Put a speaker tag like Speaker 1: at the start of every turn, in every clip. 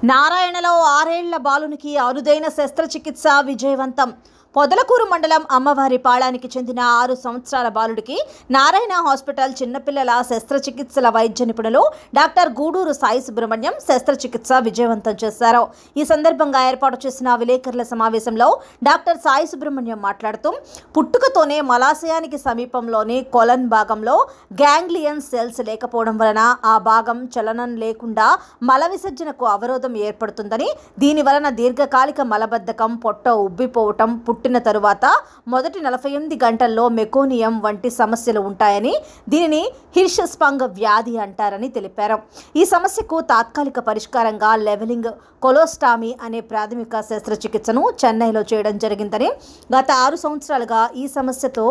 Speaker 1: నారాయణలో 6 ఏళ్ల బాలునికి అరుదైన శస్త్రచికిత్స విజయవంతం. పొదలకూరు మండలం అమ్మవారి పాళానికి చెందిన 6 సంవత్సరాల బాలుడికి నారాయణ హాస్పిటల్ చిన్నపిల్లల శస్త్రచికిత్సల వైద్య నిపుణులు డాక్టర్ గూడూరు సాయి సుబ్రహ్మణ్యం శస్త్రచికిత్స విజయవంతం చేశారు. ఈ సందర్భంగా ఏర్పాటు చేసిన విలేకరుల సమావేశంలో డాక్టర్ సాయి సుబ్రహ్మణ్యం మాట్లాడుతూ పుట్టుకతోనే మలాశయానికి సమీపంలోని కొలన్ భాగంలో గ్యాంగ్లియన్ సెల్స్ లేకపోవడం వలన ఆ భాగం చలనం లేకుండా మల విసర్జనకు అవరోధం ఏర్పడుతుందని, దీని వలన దీర్ఘకాలిక మలబద్ధకం, పొట్ట ఉబ్బిపోవటం, పుట్టిన తరువాత మొదటి 48 గంటల్లో మెకోనియం వంటి సమస్యలు ఉంటాయని, దీనిని హిర్షస్పంగ్ వ్యాధి అంటారని తెలిపారు. ఈ సమస్యకు తాత్కాలిక పరిష్కారంగా లెవెలింగ్ కొలోస్టామీ అనే ప్రాథమిక శస్త్రచికిత్సను చెన్నైలో చేయడం జరిగిందని, గత 6 సంవత్సరాలుగా ఈ సమస్యతో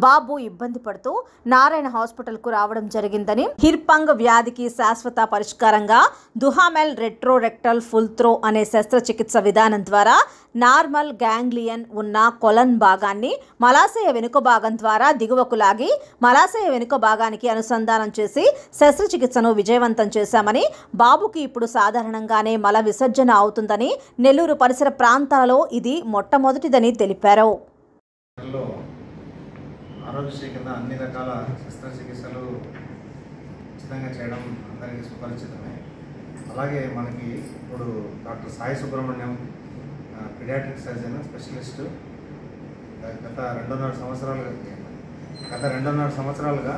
Speaker 1: బాబు ఇబ్బంది పడుతూ నారాయణ హాస్పిటల్కు రావడం జరిగిందని, హిర్పంగ్ వ్యాధికి శాశ్వత పరిష్కారంగా దుహామెల్ రెట్రోరెక్టల్ ఫుల్ త్రో అనే శస్త్రచికిత్స విధానం ద్వారా నార్మల్ గ్యాంగ్లియన్ ఉన్న కొలన్ భాగాన్ని మలాశయ వెనుక భాగం ద్వారా దిగువకు లాగి మలాశయ వెనుక భాగానికి అనుసంధానం చేసి శస్త్రచికిత్సను విజయవంతం చేశామని, బాబుకి ఇప్పుడు సాధారణంగానే మల విసర్జన అవుతుందని, నెల్లూరు పరిసర ప్రాంతాలలో ఇది మొట్టమొదటిదని తెలిపారు.
Speaker 2: ఆరోగ్యశ్రీ కింద అన్ని రకాల శస్త్రచికిత్సలు ఉచితంగా చేయడం అందరికీ సుపరిచితమే. అలాగే మనకి ఇప్పుడు doctor Sai Subrahmanyam paediatric surgeon specialist గత 2.5 సంవత్సరాలుగా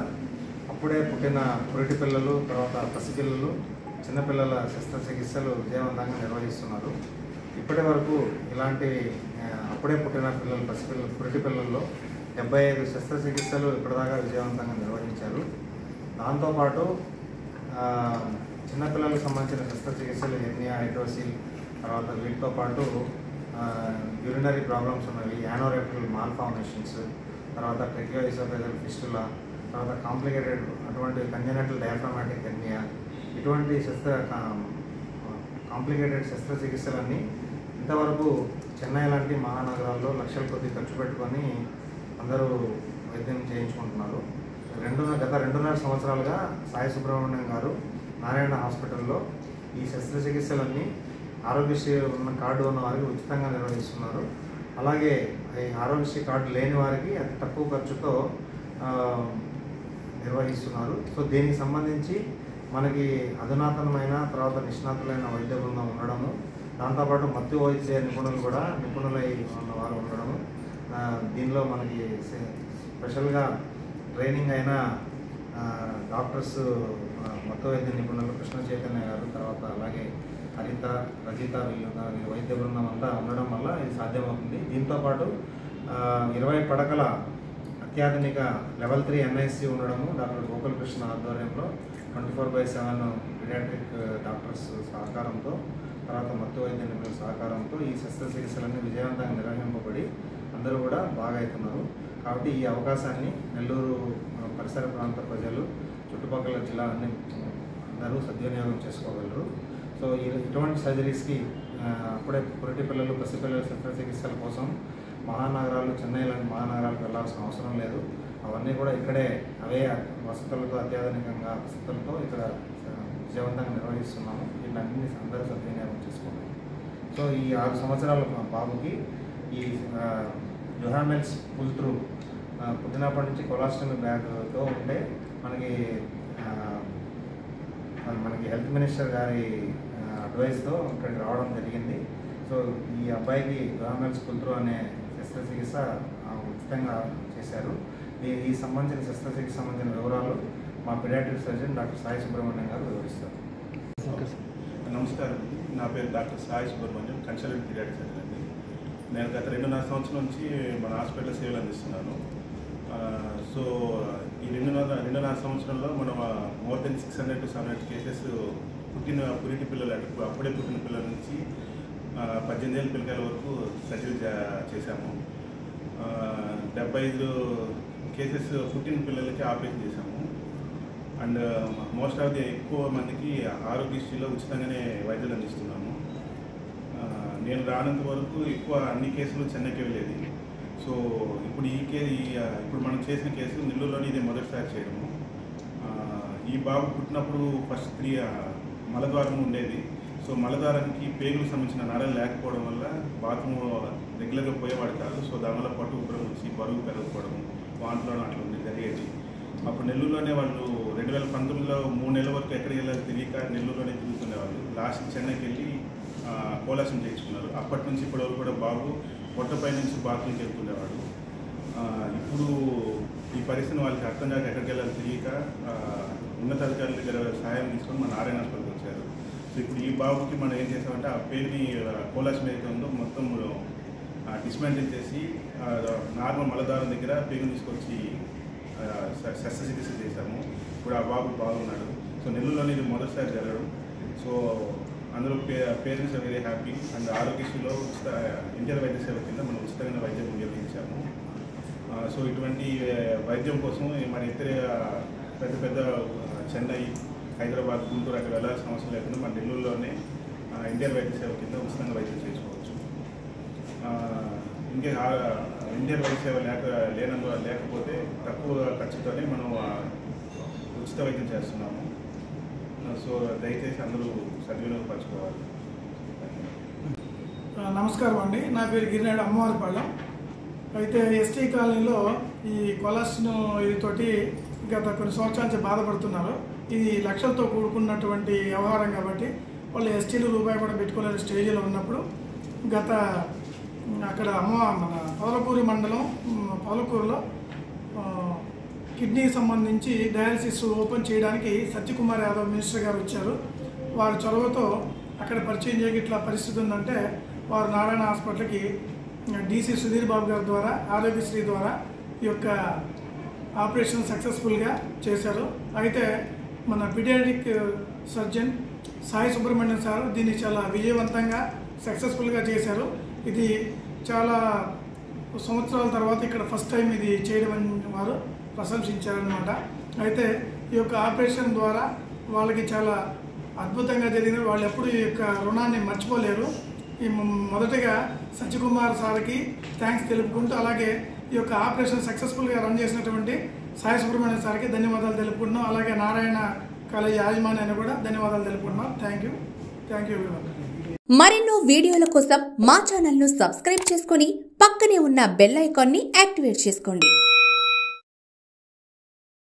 Speaker 2: అప్పుడే పుట్టిన పురిటి పిల్లలు, తర్వాత పసిపిల్లలు, చిన్నపిల్లల శస్త్రచికిత్సలు విజయవంతంగా నిర్వహిస్తున్నారు. ఇప్పటి వరకు ఇలాంటి అప్పుడే పుట్టిన పిల్లలు, పసిపిల్లలు, పురిటి పిల్లల్లో 75 శస్త్రచికిత్సలు ఇప్పటిదాకా విజయవంతంగా నిర్వహించారు. దాంతోపాటు చిన్నపిల్లలకు సంబంధించిన శస్త్రచికిత్సలు హెర్నియా, హైడ్రోసిల్, తర్వాత వీటితో పాటు యూరినరీ ప్రాబ్లమ్స్ ఉన్నవి, యానోరెక్టల్ మాల్ఫార్మేషన్స్, తర్వాత ట్రెకియోఇసోఫేజల్ ఫిస్టులా, తర్వాత కాంప్లికేటెడ్ అటువంటి కంజెనిటల్ డయాఫ్రామాటిక్ హెర్నియా, ఇటువంటి కాంప్లికేటెడ్ శస్త్రచికిత్సలన్నీ ఇంతవరకు చెన్నై లాంటి మహానగరాల్లో లక్షల కొద్ది ఖర్చు పెట్టుకొని అందరూ వైద్యం చేయించుకుంటున్నారు. గత 2.5 సంవత్సరాలుగా సాయి సుబ్రహ్మణ్యం గారు నారాయణ హాస్పిటల్లో ఈ శస్త్రచికిత్సలన్నీ ఆరోగ్యశ్రీ ఉన్న కార్డు ఉన్న వారికి ఉచితంగా నిర్వహిస్తున్నారు. అలాగే ఆరోగ్యశ్రీ కార్డు లేని వారికి అతి తక్కువ ఖర్చుతో నిర్వహిస్తున్నారు. సో దీనికి సంబంధించి మనకి అధునాతనమైన తర్వాత నిష్ణాతులైన వైద్య బృందం ఉండడము, దాంతోపాటు మత్తు వైద్య నిపుణులై ఉన్న వారు ఉండడము, దీనిలో మనకి స్పెషల్గా ట్రైనింగ్ అయిన డాక్టర్స్, మత్తు వైద్య నిపుణులు కృష్ణ చైతన్య గారు, తర్వాత అలాగే హరిత, రజిత, వీళ్ళ వైద్య బృందం అంతా ఉండడం వల్ల ఇది సాధ్యమవుతుంది. దీంతోపాటు 20 పడకల అత్యాధునిక లెవెల్ 3 NIC ఉండడము, డాక్టర్ గోకులకృష్ణ ఆధ్వర్యంలో 24/7 పీడియాట్రిక్ డాక్టర్స్ సహకారంతో, తర్వాత మత్తు వైద్య నిపుణుల సహకారంతో ఈ శస్త్రచికిత్సలన్నీ విజయవంతంగా నిర్వహింపబడి అందరూ కూడా బాగా అవుతున్నారు. కాబట్టి ఈ అవకాశాన్ని నెల్లూరు పరిసర ప్రాంత ప్రజలు, చుట్టుపక్కల జిల్లా అన్ని అందరూ సద్వినియోగం చేసుకోగలరు. సో ఇటువంటి సర్జరీస్కి అప్పుడే పురిటి పిల్లలు, పసిపిల్లల శస్త్రచికిత్సల కోసం మహానగరాలు, చెన్నై లాంటి మహానగరాలకు వెళ్లాల్సిన అవసరం లేదు. అవన్నీ కూడా ఇక్కడే అవే వసతులతో, అత్యాధునికంగా వసతులతో ఇక్కడ విజయవంతంగా నిర్వహిస్తున్నాము. వీళ్ళన్నీ అందరూ సద్వినియోగం చేసుకోవాలి. సో ఈ 6 సంవత్సరాల బాబుకి ఈ దుహామెల్స్ పుల్ త్రూ పుట్టినప్పటి నుంచి కొలాస్టమీ బ్యాగ్తో ఉంటే మనకి హెల్త్ మినిస్టర్ గారి అడ్వైస్తో ఇక్కడికి రావడం జరిగింది. సో ఈ అబ్బాయికి దుహామెల్స్ పుల్ త్రూ అనే శస్త్రచికిత్స ఉచితంగా చేశారు. ఈ సంబంధించిన శస్త్రచికిత్స సంబంధించిన వివరాలు మా paediatric surgeon doctor Sai Subrahmanyam గారు వివరిస్తారు.
Speaker 3: నమస్కారం, నా పేరు doctor Sai Subrahmanyam, consultant paediatric surgeon అండి. నేను గత 2.5 సంవత్సరం నుంచి మన హాస్పిటల్ సేవలు అందిస్తున్నాను. సో ఈ 2.5 సంవత్సరంలో మనం మోర్ దెన్ 600 to 700 కేసెస్ పురిటి పిల్లలు, అంటే అప్పుడే పుట్టిన పిల్లల నుంచి 18 ఏళ్ళ పిల్లకాయల వరకు సర్జరీ చేశాము. 75 కేసెస్ పుట్టిన పిల్లలకి ఆపరేషన్ చేశాము. అండ్ మోస్ట్ ఆఫ్ ది ఎక్కువ మందికి ఆరోగ్యశ్రీలో ఉచితంగానే వైద్యులు అందిస్తున్నాము. నేను రానంత వరకు ఎక్కువ అన్ని కేసులు చెన్నైకి వెళ్ళేది. సో ఇప్పుడు ఇప్పుడు మనం చేసిన కేసు నెల్లూరులోనే ఇదే మొదటిసారి చేయడము. ఈ బాబు పుట్టినప్పుడు ఫస్ట్ 3 మలద్వారం ఉండేది. సో మలద్వారానికి పేగులకు సంబంధించిన నరాలు లేకపోవడం వల్ల బాత్రూమ్ రెగ్యులర్గా పోయేవాడు కాదు. సో దానివల్ల పట్టు ఉబ్బరం వచ్చి బరువు పెరగకపోవడం, వాంతులను అట్లా జరిగేది. అప్పుడు నెల్లూరులోనే వాళ్ళు 2019లో 3 నెలల వరకు ఎక్కడికి వెళ్ళాలి తెలియక నెల్లూరులోనే తిరుగుతుండేవాళ్ళు. లాస్ట్ చెన్నైకి వెళ్ళి కోలాసం చేయించుకున్నారు. అప్పటి నుంచి ఇప్పటివరకు కూడా బాబు పొట్టపై నుంచి బాత్రూమ్కి వెళ్తుండేవాడు. ఇప్పుడు ఈ పరిస్థితిని వాళ్ళకి అర్థం కాక ఎక్కడికి వెళ్ళాలి తెలియక ఉన్నతాధికారుల దగ్గర సహాయం తీసుకొని మన నారాయణ హాస్పిటల్కి వచ్చారు. సో ఇప్పుడు ఈ బాబుకి మనం ఏం చేసామంటే ఆ పేరుని కోలాసం ఏదైతే ఉందో మొత్తం డిస్మాంటిల్ చేసి నార్మల్ మలద్వారం దగ్గర పేరుని తీసుకొచ్చి శస్త్రచికిత్స చేశాము. ఇప్పుడు ఆ బాబు బాగున్నాడు. సో నెల్లూరులోనే ఇది మొదటిసారి జరగడం. సో అందులో parents are very happy. And ఆరోగ్యశ్రీలో ఉచిత ఎన్టీఆర్ వైద్య సేవ కింద మనం ఉచితమైన వైద్యం నిర్వహించాము. సో ఇటువంటి వైద్యం కోసం మరి ఇతర పెద్ద చెన్నై, హైదరాబాద్, గుంటూరు అక్కడ వెళ్ళాల్సిన అవసరం లేకుండా మన నెల్లూరులోనే ఎన్టీఆర్ వైద్య సేవ కింద ఉచితంగా వైద్యం చేసుకోవచ్చు. ఇంకా ఎన్టీఆర్ వైద్య సేవ లేకపోతే తక్కువ ఖర్చుతోనే మనం ఉచిత వైద్యం చేస్తున్నాము. సో దయచేసి అందరూ సద్వినియోగపరచుకోవాలి.
Speaker 4: నమస్కారం అండి, నా పేరు గిరినాయుడు, అమ్మవారిపాళెం. అయితే ఎస్టీ కాలనీలో ఈ కొలాస్ను ఇదితోటి గత కొన్ని సంవత్సరాల నుంచి బాధపడుతున్నారు. ఇది లక్షలతో కూడుకున్నటువంటి వ్యవహారం కాబట్టి వాళ్ళు ఎస్టీలు రూపాయి కూడా పెట్టుకోలేని స్టేజ్లో ఉన్నప్పుడు అక్కడ మన పొదలకూరు మండలం పొదలకూరులో కిడ్నీకి సంబంధించి డయాలసిస్ ఓపెన్ చేయడానికి సత్యకుమార్ యాదవ్ మినిస్టర్ గారు వచ్చారు. వారి చొరవతో అక్కడ పరిచయం చేయక ఇట్లా పరిస్థితి ఉందంటే వారు నారాయణ హాస్పిటల్కి డీసీ సుధీర్ బాబు గారి ద్వారా ఆరోగ్యశ్రీ ద్వారా ఈ యొక్క ఆపరేషన్ సక్సెస్ఫుల్గా చేశారు. అయితే మన paediatric surgeon Sai Subrahmanyam sir దీన్ని చాలా విజయవంతంగా సక్సెస్ఫుల్గా చేశారు. ఇది చాలా సంవత్సరాల తర్వాత ఇక్కడ ఫస్ట్ టైం ఇది చేయడం అని వారు ప్రశంసించారనమాట. అయితే ఈ యొక్క ఆపరేషన్ ద్వారా వాళ్ళకి చాలా అద్భుతంగా జరిగింది. వాళ్ళు ఎప్పుడు ఈ యొక్క రుణాన్ని మర్చిపోలేరు. ఈ మొదటగా సత్యకుమార్ సార్కి థ్యాంక్స్ తెలుపుకుంటూ, అలాగే ఈ యొక్క ఆపరేషన్ సక్సెస్ఫుల్గా రన్ చేసినటువంటి సాయి సుబ్రహ్మణ్యం సార్కి ధన్యవాదాలు తెలుపుకుంటున్నాం. అలాగే నారాయణ కాలేజ్ యాజమాన్యాన్ని కూడా ధన్యవాదాలు తెలుపుకుంటున్నాం. Thank you everyone.
Speaker 5: మరెన్నో వీడియోల కోసం మా ఛానల్ను సబ్స్క్రైబ్ చేసుకొని పక్కనే ఉన్న బెల్ ఐకాన్ని యాక్టివేట్ చేసుకోండి.